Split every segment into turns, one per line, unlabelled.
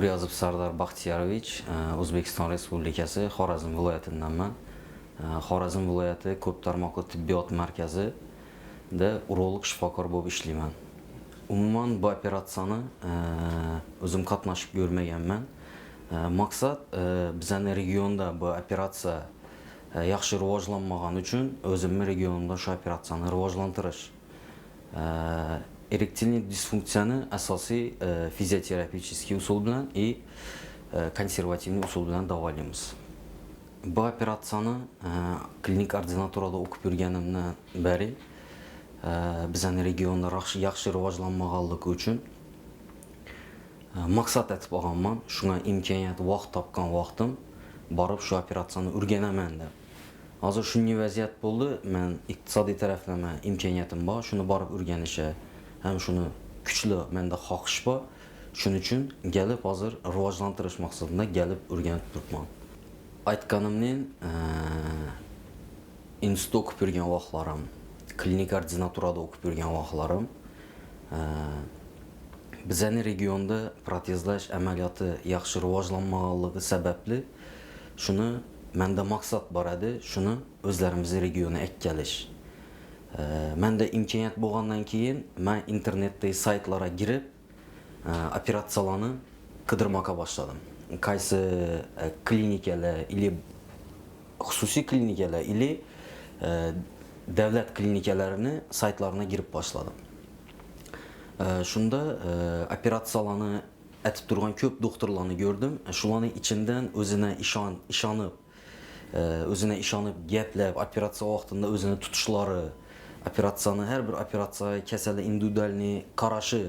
Kuryazov Sardor Uzbekistan Respublikasi Xorazm viloyatindanman. Xorazm viloyati ko'p tarmoqli tibbiyot markazida urolog shifokor bo'lib ishlayman. Umuman bu operatsiyani o'zim qatnashib ko'rmaganman. Maqsad bizning regionda bu operatsiya yaxshi rivojlanmagan uchun o'zimning regionimda shu operatsiyani rivojlantirish. Erektilniy disfunksiyani asosiy fizioterapevtik usul bilan konservativniy usul bilan davolaymiz. Bu operatsiyani klinik ordinaturada o'qib yurganimdan beri bizning regionda yaxshi rivojlanmaganligi uchun maqsad etib olganman. Shunga imkoniyat, vaqt topgan vaqtim borib shu operatsiyani o'rganaman deb. Hozir shunday vaziyat bo'ldi. Men iqtisodiy taraflama imkoniyatim bor, shuni borib o'rganishga ham shuni kuchli menda xohish bor. Shuning uchun kelib hozir rivojlantirish maqsadida kelib o'rganib turibman. Aytganimning institutda o'qib yurgan vaqtlarim, klinik ordinaturada o'qib yurgan vaqtlarim bizning regionda protezlash amaliyoti yaxshi rivojlanmaganligi sababli shuni menda maqsad bor edi, shuni o'zlarimizning regionga etkalish. Menda imkoniyat bo'lgandan keyin men internetdagi saytlarga girib operatsiyalarni qidirmoqqa boshladim. Qaysi klinikalar ili xususiy klinikalar ili davlat klinikalarini saytlarına girib boshladim. Shunda operatsiyalarni etib turgan ko'p doktorlarni ko'rdim. Shularning ichidan o'zine ishonib gaplab, operatsiya vaqtida o'zini tutishlari, operatsiyani har bir operatsiyaga kasali individualniy qarashi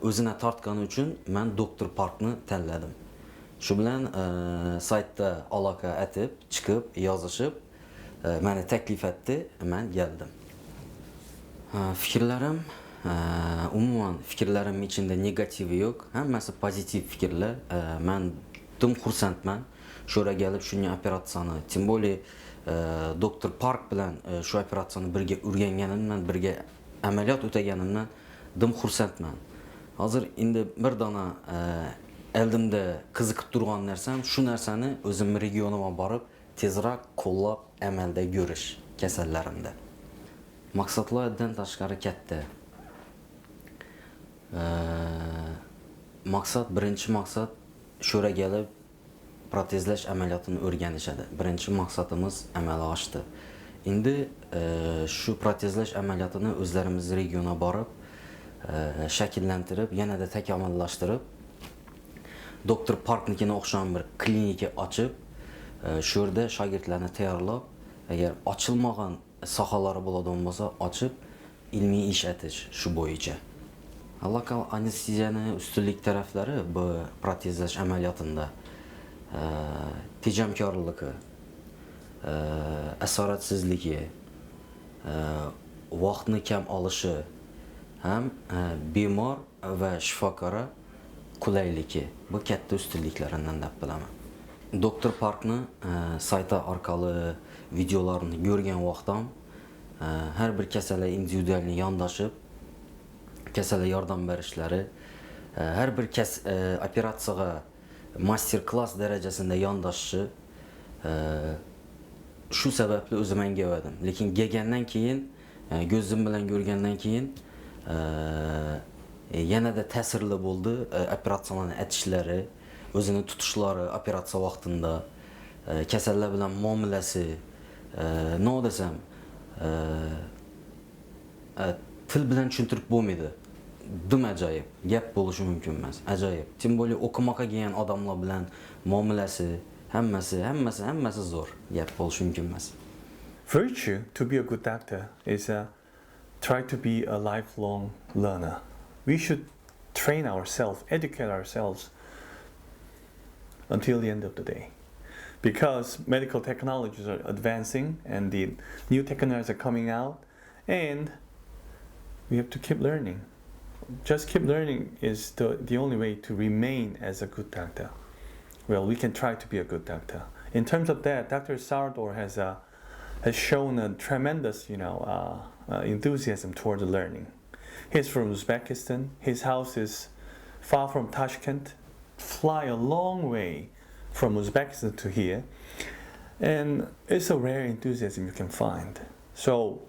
o'zine tortgani uchun men doktor Parkni tanladim. Shu bilan saytda aloqa etib, chiqib, yozishib, meni taklif etdi, men keldim. Fikrlarim umuman fikrlarim içinde negativi yok. Hammasi pozitiv fikrlar. Men dim xursandman. Şöyle gelip shunday operatsiyani, tim bo'li doktor Park bilan shu operatsiyani birga o'rganganimdan, birga amaliyot o'taganimdan dim xursandman. Hozir endi bir dona eldimda qiziqib turgan narsam shu narsani o'zim regionimga borib tezroq qo'llab amalda ko'rish kasallarimda. Maqsadlardan tashqari katta. Birinchi maqsad shura kelib protezlash amaliyotini o'rganishadi. Birinchi maqsadimiz amalga oshdi. Endi shu protezlash amaliyotini o'zlarimiz regionga borib shakllantirib, yanada takomillashtirib, doktor Parknikini o'xshagan bir klinika ochib, shu yerda shogirdlarni tayyorlab, agar ochilmagan sohalari bo'ladigan bo'lsa, ochib ilmiy ish etish shu bo'yicha. Lokal anesteziyaning ustunlik taraflari bu protezlash amaliyotida tejamkorligi, asoratsizligi, vaqtni kam olishi ham bemor va shifokora qulayligi bu katta ustunliklaridan deb bilaman. Doktor Parkni sayti orqali videolarini ko'rgan vaqtim har bir kasalga individualni yondashib, kasalga yordam berishlari, har bir operatsiyaga master klass darajasida yondashishi shu sababli o'zim anglamadim. Lekin kelgandan keyin, ko'zim bilan ko'rgandan keyin yanada ta'sirli bo'ldi. Operatsiyalarni etishlari, o'zini tutishlari operatsiya vaqtida, kasallar bilan muomalasi, nima desam, til bilan tushuntirib bo'lmaydi. Dim ajoyib, gap bo'lishi mumkin emas. Ajoyib. Tim bo'li o'qimoqqa kelgan odamlar bilan muomalasi, hammasi zo'r. Gap bo'lishi mumkin emas.
Virtue to be a good doctor is try to be a lifelong learner. We should train ourselves, educate ourselves until the end of the day. Because medical technologies are advancing and the new technologies are coming out, and we have to keep learning. Just keep learning is the only way to remain as a good doctor. Well, we can try to be a good doctor. In terms of that, Dr. Sardor has shown a tremendous, enthusiasm toward learning. He's from Uzbekistan. His house is far from Tashkent, fly a long way from Uzbekistan to here, and it's a rare enthusiasm you can find. So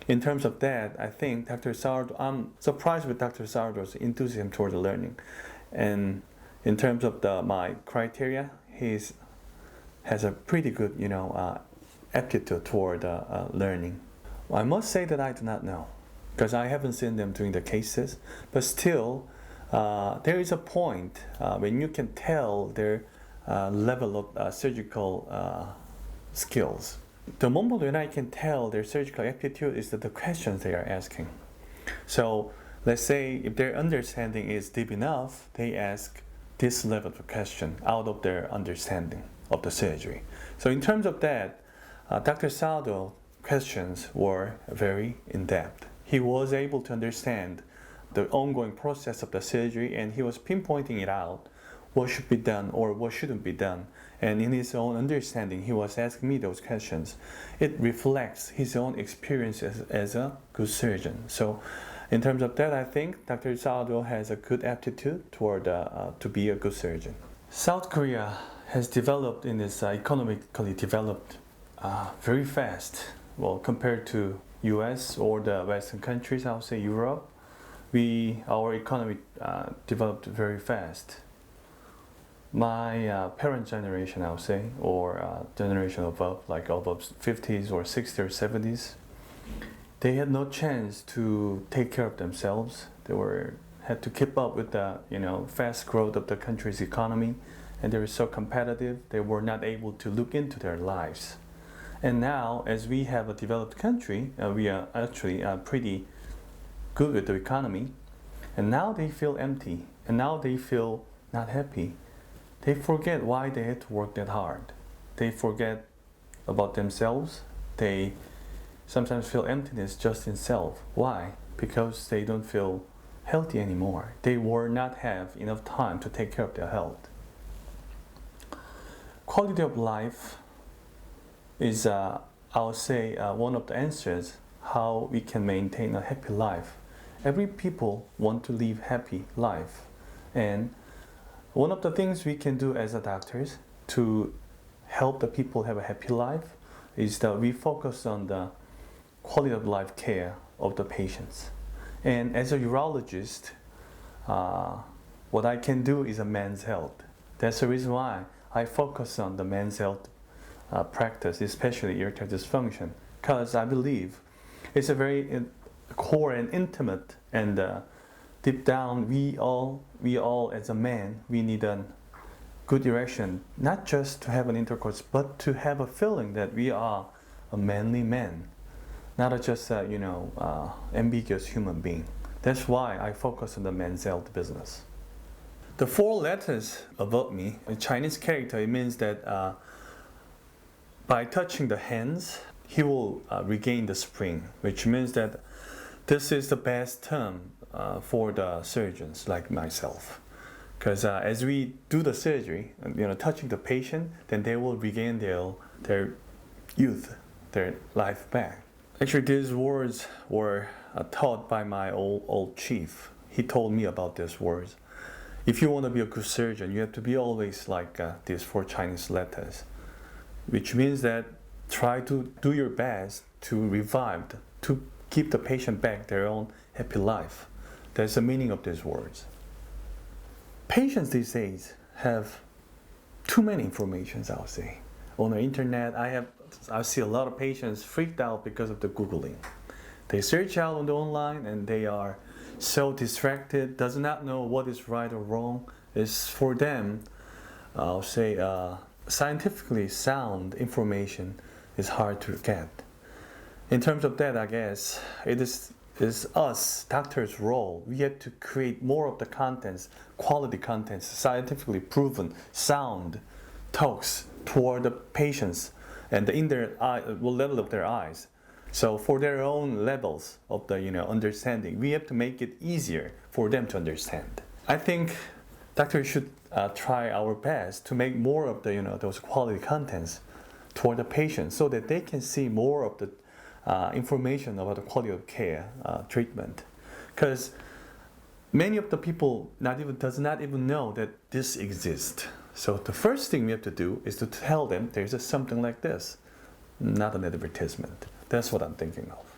in terms of that, I think Dr. Sardor, I'm surprised with Dr. Sardor's enthusiasm toward the learning. And in terms of my criteria, he has a pretty good, aptitude toward learning. I must say that I do not know, because I haven't seen them doing the cases, but still, there is a point when you can tell their level of surgical skills. The moment when I can tell their surgical aptitude is that the questions they are asking. So let's say if their understanding is deep enough, they ask this level of question out of their understanding of the surgery. So in terms of that, Dr. Sardor's questions were very in-depth. He was able to understand the ongoing process of the surgery, and he was pinpointing it out, what should be done or what shouldn't be done. And in his own understanding, he was asking me those questions. It reflects his own experience as a good surgeon. So in terms of that, I think Dr. Sardor has a good aptitude toward to be a good surgeon. South Korea has developed in its economically developed very fast. Well, compared to US or the Western countries, I would say Europe, our economy developed very fast. My parent generation, I would say, or generation above, like above 50s or 60s or 70s, they had no chance to take care of themselves. They had to keep up with the fast growth of the country's economy, and they were so competitive. They were not able to look into their lives. And now, as we have a developed country, we are actually pretty good with the economy, and now they feel empty, and now they feel not happy. They forget why they had to work that hard. They forget about themselves. They sometimes feel emptiness just in self. Why? Because they don't feel healthy anymore. They will not have enough time to take care of their health. Quality of life is, I would say, one of the answers how we can maintain a happy life. Every people want to live happy life, and one of the things we can do as a doctors to help the people have a happy life is that we focus on the quality of life care of the patients. And as a urologist, what I can do is a men's health. That's the reason why I focus on the men's health practice, especially erectile dysfunction, because I believe it's a very core and intimate, and deep down we all as a man, we need a good erection, not just to have an intercourse, but to have a feeling that we are a manly man, not just ambiguous human being. That's why I focus on the men's health business. The 4 letters about me, in Chinese character, it means that by touching the hands, he will regain the spring, which means that this is the best term for the surgeons like myself. Because as we do the surgery, touching the patient, then they will regain their youth, their life back. Actually, these words were taught by my old chief. He told me about these words. If you want to be a good surgeon, you have to be always like these 4 Chinese letters, which means that try to do your best to revive, to keep the patient back their own happy life. That's the meaning of these words. Patients these days have too many informations, I'll say. On the internet, I see a lot of patients freaked out because of the Googling. They search out on the online and they are so distracted, does not know what is right or wrong. It's for them, I'll say, scientifically sound information is hard to get. In terms of that, I guess, it is us, doctors' role. We have to create more of the contents, quality contents, scientifically proven, sound talks toward the patients and in their level of their eyes. So for their own levels of the understanding, we have to make it easier for them to understand. I think doctors should try our best to make more of the those quality contents toward the patients, so that they can see more of the information about the quality of care treatment. Because many of the people does not even know that this exists. So the first thing we have to do is to tell them there's something like this, not an advertisement. That's what I'm thinking of.